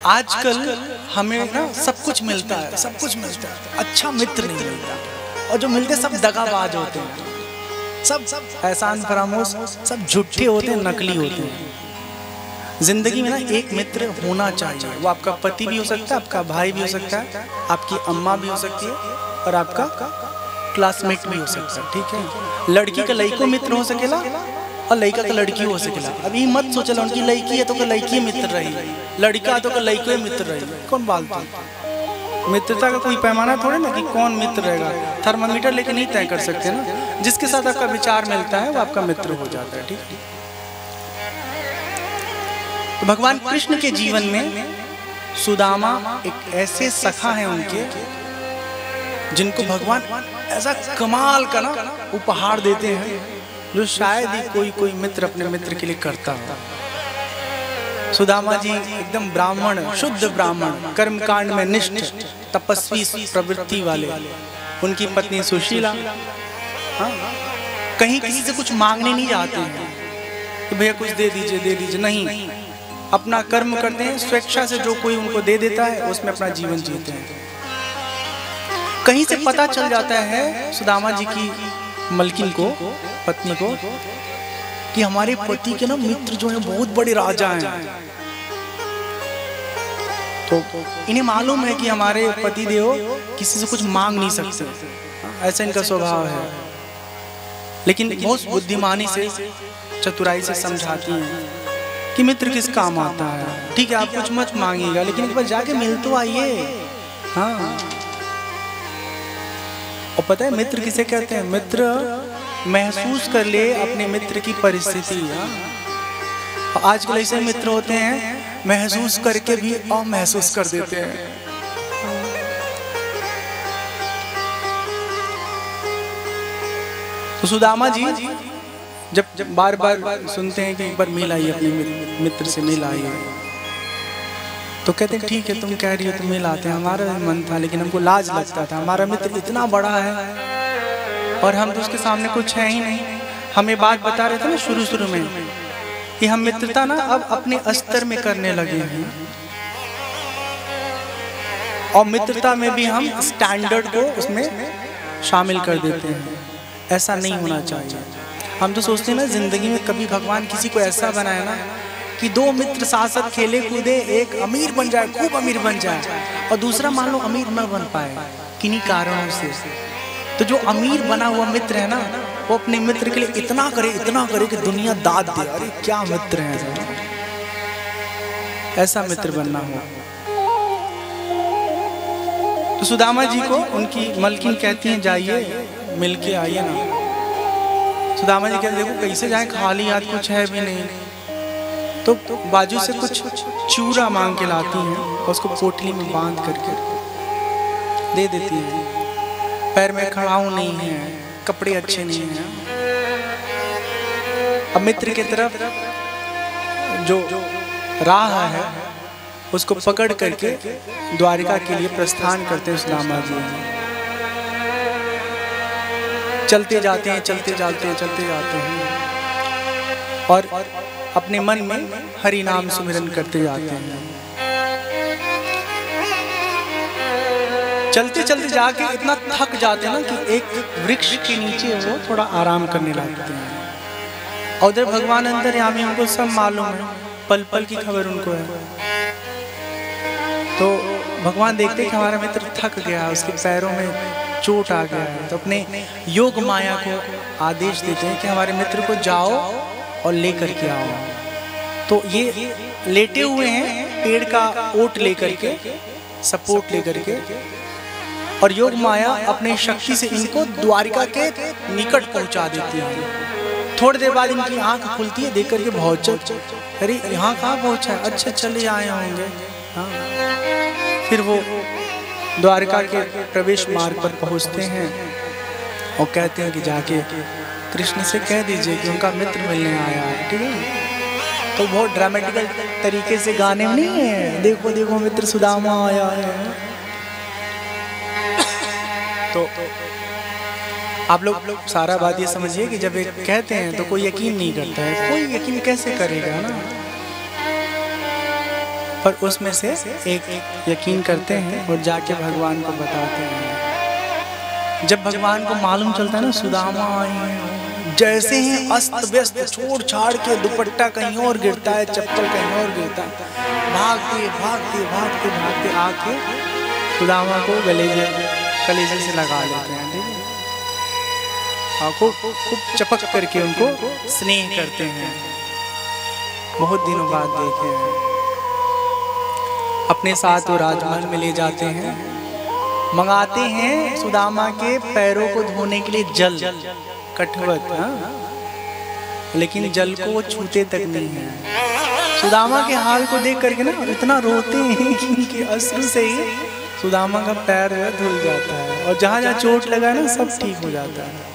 आजकल हमें ना सब कुछ मिलता है, सब कुछ मिलता है, अच्छा मित्र नहीं मिलता, और जो मिलते सब दगाबाज होते हैं, सब एहसान फरामोश, सब झूठे होते हैं, नकली होते हैं। जिंदगी में ना एक मित्र होना चाहिए। वो आपका पति भी हो सकता है, आपका भाई भी हो सकता है, आपकी अम्मा भी हो सकती है, और आपका क्लासमेट भी हो सकता है। ठीक है, लड़की का लड़को मित्र हो सकेला और लड़का का लड़की हो सकेला। अभी मत सोचला उनकी लड़की है तो का लड़की मित्र रही, लड़का है तो का लड़को मित्र रही। कौन बालता? मित्रता का कोई पैमाना थोड़े ना कि कौन मित्र रहेगा। थर्मामीटर लेके नहीं तय कर सकते ना। जिसके साथ आपका विचार मिलता है वो आपका मित्र हो जाता है। ठीक है, तो भगवान कृष्ण के जीवन में सुदामा एक ऐसे सखा हैं उनके, जिनको भगवान ऐसा कमाल का ना उपहार देते हैं जो शायद ही कोई मित्र अपने मित्र के लिए करता हो। सुदामा जी एकदम ब्राह्मण, शुद्ध ब्राह्मण, कर्मकांड में निष्ठ, तपस्वी प्रवृत्ति वाले। उनकी पत्नी सुशीला, हाँ, कहीं किसी से कुछ मांगने नहीं जाते हैं कि भैया कुछ दे दीजिए, नहीं, अपना कर्म करते हैं, स्वेच्छा से जो कोई उनको दे देता है उसमें अपना जीवन जीते हैं। कहीं से पता चल जाता है सुदामा जी की मलकिन को, पत्नी को, कि हमारे पति के ना मित्र जो हैं बहुत बड़े राजा हैं। तो इन्हें मालूम है कि हमारे पति देव किसी से कुछ मांग नहीं सकते, ऐसा इनका स्वभाव है। लेकिन बहुत बुद्धिमानी से, चतुराई से समझाती हैं कि मित्र किस काम आता है। ठीक है, आप कुछ मत मांगिएगा, लेकिन एक बार जाके मिल तो आइए। हाँ, और पता है मित्र किसे कहते हैं? मित्र महसूस कर ले अपने मित्र की परिस्थिति। आजकल ऐसे मित्र होते हैं महसूस करके भी अमहसूस कर देते हैं। तो सुदामा जी जब बार बार सुनते हैं कि एक बार मिल आइए, अपने मित्र से मिल आइए, तो कहते हैं ठीक है तुम कह रही हो तो मिल आते हैं। हमारा भी मन था लेकिन हमको लाज लगता था, हमारा मित्र इतना बड़ा है और हम तो उसके सामने कुछ है ही नहीं। हमें बात बता रहे थे ना शुरू में कि हम मित्रता ना अब अपने स्तर में करने लगे हैं, और मित्रता में भी हम स्टैंडर्ड को उसमें शामिल कर देते हैं। ऐसा नहीं होना चाहिए। हम तो सोचते हैं ना जिंदगी में कभी भगवान किसी को ऐसा बनाए ना कि दो मित्र साथ साथ खेले कूदे, एक अमीर बन जाए, खूब अमीर बन जाए, और दूसरा मान लो अमीर न बन पाए किन्हीं कारणों से। तो जो अमीर बना हुआ मित्र है ना, वो अपने मित्र के लिए इतना करे कि दुनिया दाद दे। अरे क्या मित्र है, ऐसा मित्र बनना हो। तो सुदामा जी को उनकी मलकिन कहती हैं जाइए मिल के आइए ना। सुदामा जी कहते देखो कैसे जाए, खाली हाथ, कुछ है भी नहीं। तो बाजू से कुछ चूरा मांग के लाती हैं और उसको पोटली में बांध करके दे देती हैं। पैर में खड़ाऊ नहीं है, कपड़े अच्छे नहीं हैं। अब मित्र की तरफ जो राह है उसको पकड़ करके द्वारिका के लिए प्रस्थान करते हैं सुदामा जी। चलते जाते हैं और अपने मन में हरि नाम सुमिरन करते जाते हैं। चलते जाके इतना थक जाते हैं ना कि एक वृक्ष के नीचे वो थोड़ा आराम करने लगते हैं। और उधर भगवान अंतर्यामी, उनको सब मालूम है, पल पल की खबर उनको है। तो भगवान देखते हैं कि हमारा मित्र थक गया, उसके पैरों में चोट आ गया है, तो अपने योग माया को आदेश देते हैं कि हमारे मित्र को जाओ और लेकर के आओ। तो ये लेटे हुए हैं पेड़ का ओट लेकर के, सपोर्ट लेकर के, और योग माया अपने शक्ति से इनको द्वारिका के निकट पहुंचा देती है। थोड़ी देर बाद इनकी आंख खुलती है, देख करके बहुत अरे यहाँ कहाँ पहुंचा है, अच्छा चले आए होंगे। हाँ, फिर वो द्वारका के प्रवेश मार्ग पर पहुंचते हैं और कहते हैं कि जाके कृष्ण से कह दीजिए कि उनका मित्र मिलने आया है। ठीक है, तो बहुत ड्रामेटिकल तरीके से गाने में नहीं है, देखो देखो मित्र सुदामा आया है। तो आप लोग सारा बात ये समझिए कि जब एक कहते हैं तो कोई यकीन नहीं करता है। कोई यकीन कैसे करेगा ना। पर उसमें से एक यकीन करते हैं और जाके भगवान को बताते हैं। जब भगवान को मालूम चलता है ना सुदामा आई है, जैसे ही अस्त व्यस्त छोड़ छाड़ के दुपट्टा कहीं और गिरता है, चप्पल कहीं और गिरता है, भागते भागते भागते भागते आके सुदामा को कलेजे से लगा लेते हैं, ठीक है, आंखों खूब चपक करके उनको स्नेह करते हैं। बहुत दिनों बाद देखे हैं, अपने साथ वो राजमहल में ले जाते हैं, मंगाते हैं सुदामा के पैरों को धोने के लिए जल, कठवत, लेकिन जल को वो छूते तक नहीं है। सुदामा के हाल को देख करके ना इतना रोते हैं कि उनके अश्रु से ही सुदामा का पैर धुल जाता है और जहाँ जहाँ चोट लगा ना सब ठीक हो जाता है।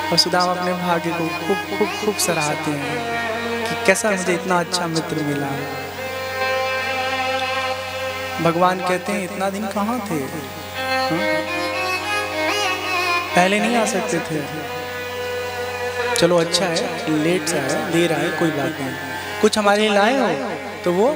और सुदामा अपने भाग्य को खूब खूब खूब सराहते हैं कि कैसा मुझे इतना अच्छा मित्र मिला। भगवान कहते हैं इतना दिन कहाँ थे, पहले नहीं आ सकते थे। चलो अच्छा है, लेट सा है, देर आए, कोई बात नहीं, कुछ हमारे लिए लाए हो तो वो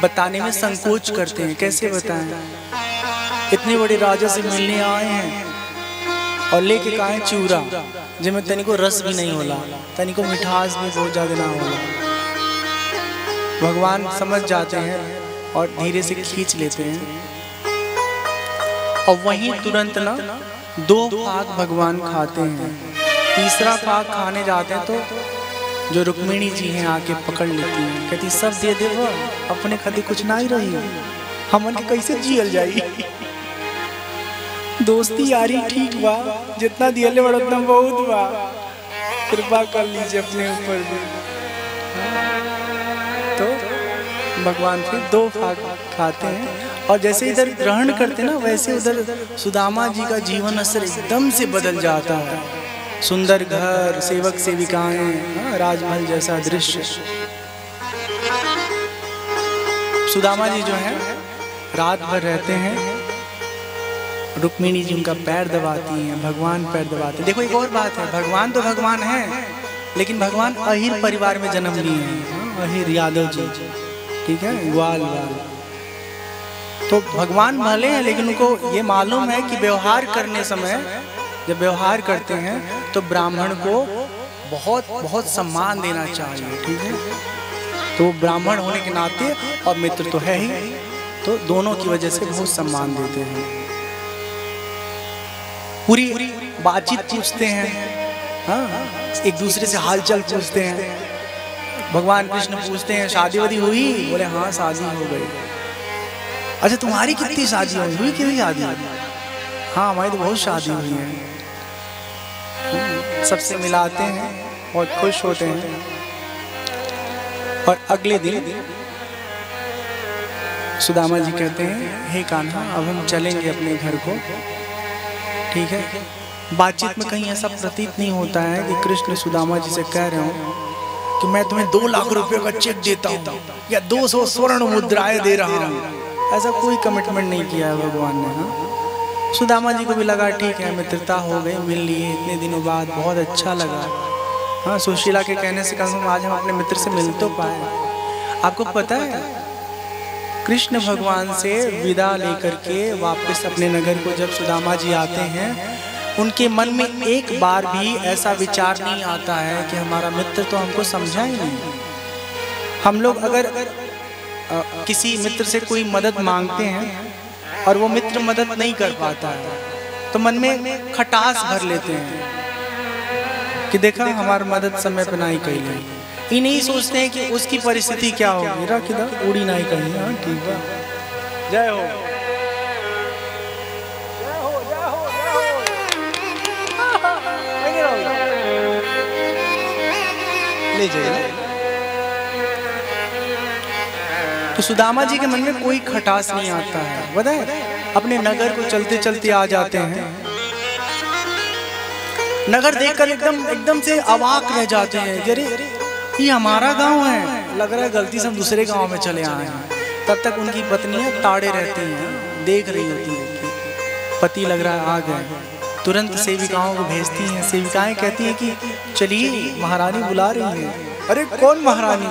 बताने में संकोच करते हैं। कैसे बताएं, इतने बड़े राजा से मिलने आए हैं और लेके कहा है चूरा, जिसमें तनिको रस भी नहीं होला, तनिको मिठास भी बहुत ज्यादा ना होला। भगवान समझ जाते हैं और धीरे से खींच लेते हैं और वहीं तुरंत ना 2 फाग भगवान खाते हैं। तीसरा फाग खाने जाते हैं तो जो रुक्मिणी जी हैं आके पकड़ लेती हैं, कहती सब दे दे, वो अपने खातिर कुछ ना ही रही, हमन के कैसे जियल जाई। दोस्ती यारी ठीक बा, जितना दियले बड़ा उतना बहुत बा, कृपा कर लीजिए अपने ऊपर भी। तो भगवान फिर 2 फाग खाते हैं और जैसे इधर ग्रहण करते ना वैसे उधर सुदामा जी का जीवन असर एकदम से बदल जाता है। सुंदर घर, सेवक सेविकाएं, राजमहल जैसा दृश्य। सुदामा जी जो हैं रात भर रहते हैं, रुक्मिणी जी उनका पैर दबाती हैं, भगवान पैर दबाते हैं। देखो एक और बात है, भगवान तो भगवान है, लेकिन भगवान अहिर परिवार में जन्म लिए हैं, अहिर यादव जी, ठीक है, ग्वाल वाल। तो भगवान भले हैं लेकिन उनको ये मालूम है कि व्यवहार करने समय जब व्यवहार करते हैं तो ब्राह्मण को बहुत बहुत सम्मान देना चाहिए, ठीक है। तो ब्राह्मण होने के नाते और मित्र तो है ही, तो दोनों की वजह से बहुत सम्मान देते हैं। पूरी बातचीत पूछते हैं, हाँ, एक दूसरे से हालचाल पूछते हैं। भगवान कृष्ण पूछते हैं शादी वादी हुई, बोले हाँ शादी हो गई। अच्छा तुम्हारी कितनी शादी हुई, कितनी शादी? हाँ हमारी तो बहुत शादी हुई है। सबसे मिलाते हैं, बहुत खुश होते हैं। और अगले दिन सुदामा जी कहते हैं हे कान्हा अब हम चलेंगे अपने घर को, ठीक है। बातचीत में कहीं ऐसा प्रतीत नहीं होता है कि कृष्ण सुदामा जी से कह रहे हो कि मैं तुम्हें 2 लाख रुपए का चेक देता हूँ या 200 स्वर्ण मुद्राएं दे रहा हूँ। ऐसा कोई कमिटमेंट नहीं किया है भगवान ने। हाँ सुदामा जी को भी लगा ठीक है मित्रता हो गई, मिल लिए इतने दिनों बाद, बहुत अच्छा लगा। हाँ सुशीला के कहने से कम आज हम अपने मित्र से मिल तो पाए। आपको पता है कृष्ण भगवान से विदा लेकर के वापस अपने नगर को जब सुदामा जी आते हैं, उनके मन में एक बार भी ऐसा विचार नहीं आता है कि हमारा मित्र तो हमको समझा ही नहीं। हम लोग अगर किसी मित्र से कोई मदद मांगते हैं और वो मित्र मदद नहीं कर पाता है तो मन में खटास भर लेते हैं कि देखा हमारी मदद समय पे नहीं कही गई। ये नहीं सोचते हैं कि उसकी परिस्थिति क्या होगी, किधर उड़ी नहीं कहीं। हाँ ठीक है, जय हो ले जाइए। तो सुदामा जी के मन में कोई खटास नहीं आता है, बताए अपने नगर को चलते चलते आ जाते हैं। नगर देखकर एकदम से अवाक रह जाते हैं, अरे ये हमारा गांव है, लग रहा है गलती से हम दूसरे गांव में चले आए हैं। तब तक उनकी पत्नियां ताड़े रहती हैं, देख रही होती हैं कि पति लग रहा है आ गए। तुरंत सेविकाओं को भेजती हैं, सेविकाएं कहती हैं कि चलिए महारानी बुला रही है। अरे कौन महारानी?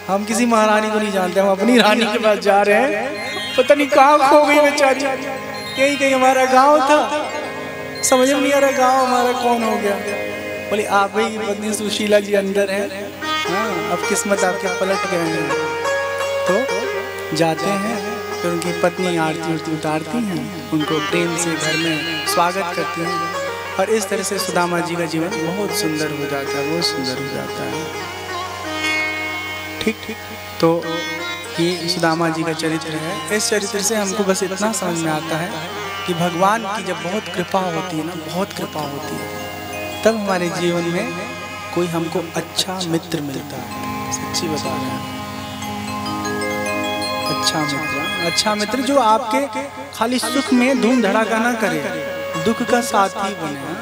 हम किसी महारानी को नहीं जानते, हम अपनी रानी के पास जा रहे हैं, पता नहीं कहाँ खो गई बेचारी, कहीं कहीं हमारा गांव था, समझ में नहीं आ रहा गांव हमारा कौन हो गया। बोले आप ही पत्नी सुशीला जी अंदर हैं। हाँ, अब किस्मत आपके पलट गए हैं। तो जाते हैं, फिर उनकी पत्नी आरती उतारती हैं, उनको प्रेम से घर में स्वागत करती हैं, और इस तरह से सुदामा जी का जीवन बहुत सुंदर हो जाता है, बहुत सुंदर हो जाता है। ठीक ठीक। तो ये सुदामा जी का चरित्र है। इस चरित्र से हमको बस इतना समझ में आता है कि भगवान की जब बहुत कृपा होती है ना, बहुत कृपा होती है, तब हमारे जीवन में कोई हमको अच्छा मित्र मिलता है। सच्ची बता रहे हैं, अच्छा मित्र जो आपके खाली सुख में धूम धड़ाका ना करे, दुख का साथी बने।